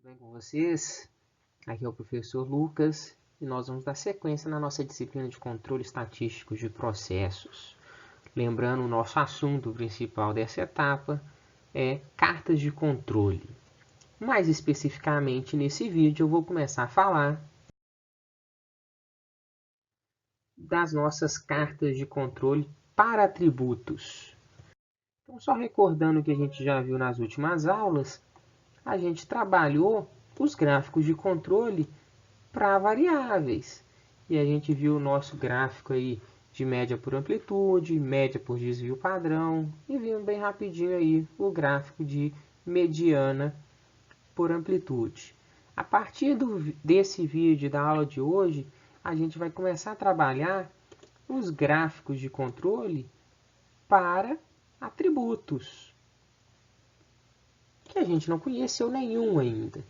bem com vocês? Aqui é o professor Lucas e nós vamos dar sequência na nossa disciplina de controle estatístico de processos. Lembrando, o nosso assunto principal dessa etapa é cartas de controle. Mais especificamente, nesse vídeo eu vou começar a falar das nossas cartas de controle para atributos. Então, só recordando o que a gente já viu nas últimas aulas, a gente trabalhou os gráficos de controle para variáveis. E a gente viu o nosso gráfico aí de média por amplitude, média por desvio padrão, e vimos bem rapidinho aí o gráfico de mediana por amplitude. A partir desse vídeo da aula de hoje, a gente vai começar a trabalhar os gráficos de controle para atributos, que a gente não conheceu nenhum ainda.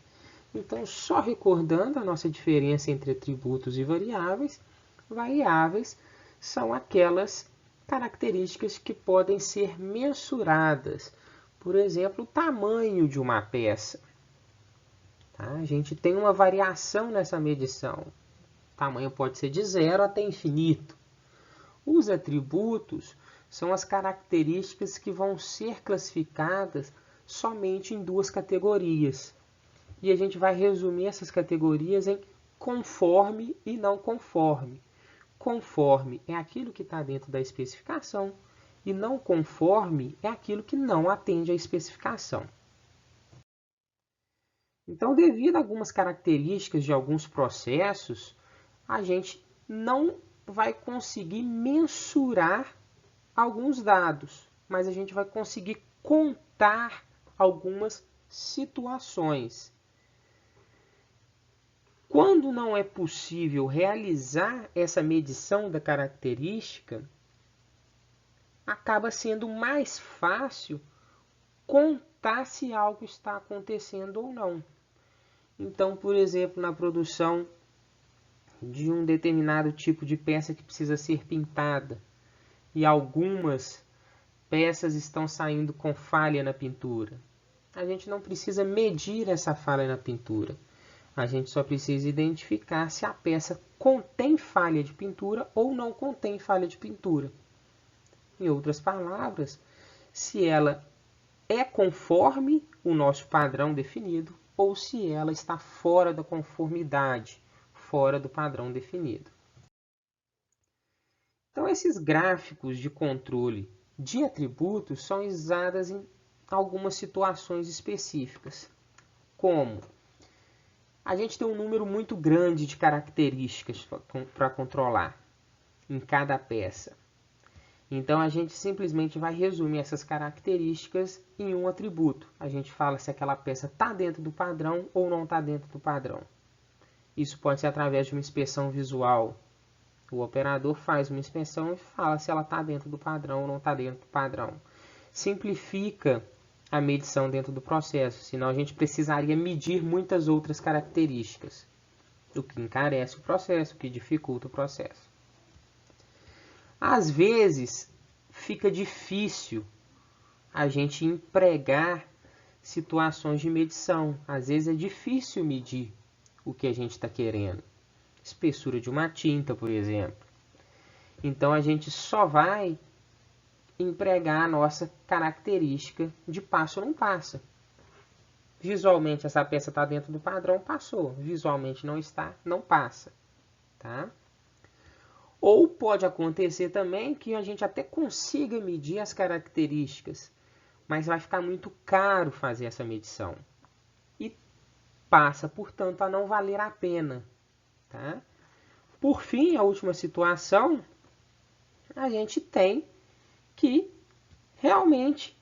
Então, só recordando a nossa diferença entre atributos e variáveis, variáveis são aquelas características que podem ser mensuradas. Por exemplo, o tamanho de uma peça. Tá? A gente tem uma variação nessa medição. O tamanho pode ser de 0 até infinito. Os atributos são as características que vão ser classificadas somente em duas categorias. E a gente vai resumir essas categorias em conforme e não conforme. Conforme é aquilo que está dentro da especificação e não conforme é aquilo que não atende à especificação. Então, devido a algumas características de alguns processos, a gente não vai conseguir mensurar alguns dados, mas a gente vai conseguir contar algumas situações. Quando não é possível realizar essa medição da característica, acaba sendo mais fácil contar se algo está acontecendo ou não. Então, por exemplo, na produção de um determinado tipo de peça que precisa ser pintada e algumas peças estão saindo com falha na pintura, a gente não precisa medir essa falha na pintura. A gente só precisa identificar se a peça contém falha de pintura ou não contém falha de pintura. Em outras palavras, se ela é conforme o nosso padrão definido ou se ela está fora da conformidade, fora do padrão definido. Então, esses gráficos de controle de atributos são usados em algumas situações específicas, como a gente tem um número muito grande de características para controlar em cada peça. Então, a gente simplesmente vai resumir essas características em um atributo. A gente fala se aquela peça está dentro do padrão ou não está dentro do padrão. Isso pode ser através de uma inspeção visual. O operador faz uma inspeção e fala se ela está dentro do padrão ou não está dentro do padrão. Simplifica a medição dentro do processo, senão a gente precisaria medir muitas outras características, o que encarece o processo, o que dificulta o processo. Às vezes, fica difícil a gente empregar situações de medição. Às vezes é difícil medir o que a gente está querendo. Espessura de uma tinta, por exemplo. Então, a gente só vai empregar a nossa característica de passa ou não passa. Visualmente essa peça está dentro do padrão, passou. Visualmente não está, não passa. Tá? Ou pode acontecer também que a gente até consiga medir as características, mas vai ficar muito caro fazer essa medição. E passa, portanto, a não valer a pena. Tá? Por fim, a última situação, a gente tem que realmente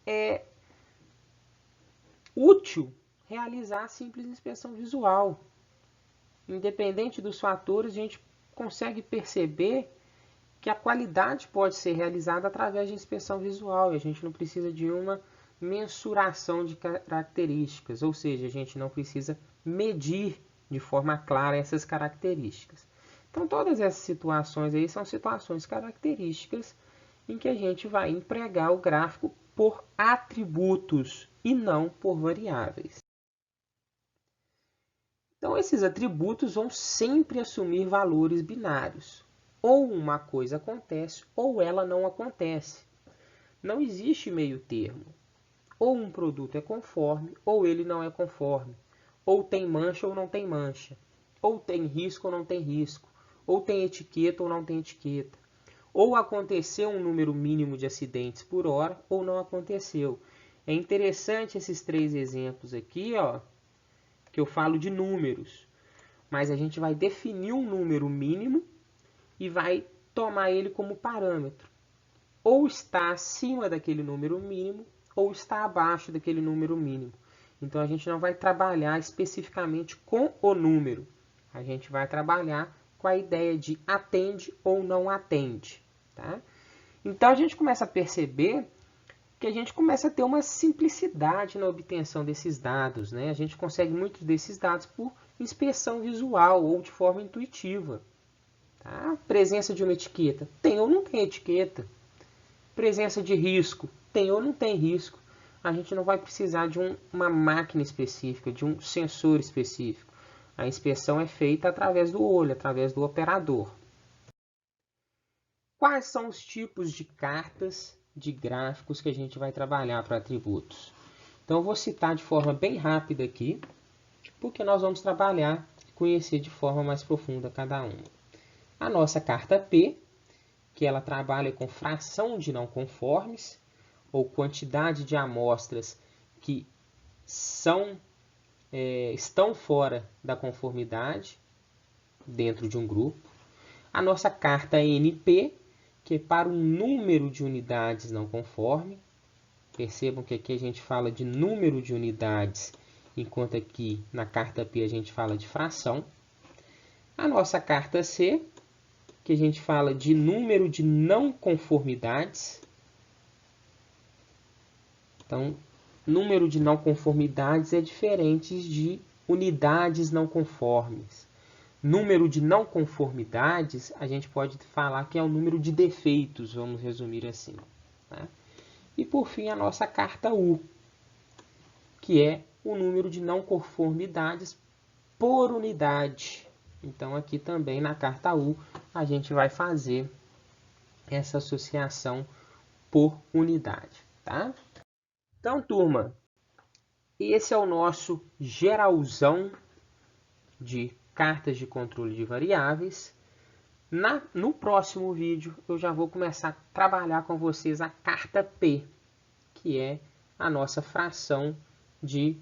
é útil realizar a simples inspeção visual. Independente dos fatores, a gente consegue perceber que a qualidade pode ser realizada através de inspeção visual e a gente não precisa de uma mensuração de características, ou seja, a gente não precisa medir de forma clara essas características. Então, todas essas situações aí são situações características em que a gente vai empregar o gráfico por atributos e não por variáveis. Então, esses atributos vão sempre assumir valores binários. Ou uma coisa acontece, ou ela não acontece. Não existe meio termo. Ou um produto é conforme, ou ele não é conforme. Ou tem mancha ou não tem mancha. Ou tem risco ou não tem risco. Ou tem etiqueta ou não tem etiqueta. Ou aconteceu um número mínimo de acidentes por hora, ou não aconteceu. É interessante esses 3 exemplos aqui, ó, que eu falo de números. Mas a gente vai definir um número mínimo e vai tomar ele como parâmetro. Ou está acima daquele número mínimo, ou está abaixo daquele número mínimo. Então, a gente não vai trabalhar especificamente com o número. A gente vai trabalhar com a ideia de atende ou não atende. Tá? Então, a gente começa a perceber que a gente começa a ter uma simplicidade na obtenção desses dados. Né? A gente consegue muitos desses dados por inspeção visual ou de forma intuitiva. Tá? Presença de uma etiqueta. Tem ou não tem etiqueta? Presença de risco. Tem ou não tem risco? A gente não vai precisar de uma máquina específica, de um sensor específico. A inspeção é feita através do olho, através do operador. Quais são os tipos de cartas de gráficos que a gente vai trabalhar para atributos? Então, eu vou citar de forma bem rápida aqui, porque nós vamos trabalhar e conhecer de forma mais profunda cada uma. A nossa carta P, que ela trabalha com fração de não conformes, ou quantidade de amostras que estão fora da conformidade dentro de um grupo. A nossa carta NP, que é para um número de unidades não conforme. Percebam que aqui a gente fala de número de unidades, enquanto aqui na carta P a gente fala de fração. A nossa carta C, que a gente fala de número de não conformidades. Então, número de não conformidades é diferente de unidades não conformes. Número de não conformidades, a gente pode falar que é o número de defeitos, vamos resumir assim. Tá? E por fim, a nossa carta U, que é o número de não conformidades por unidade. Então, aqui também na carta U, a gente vai fazer essa associação por unidade. Tá? Então, turma, esse é o nosso geralzão de cartas de controle de variáveis. No próximo vídeo, eu já vou começar a trabalhar com vocês a carta P, que é a nossa fração de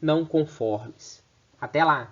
não conformes. Até lá!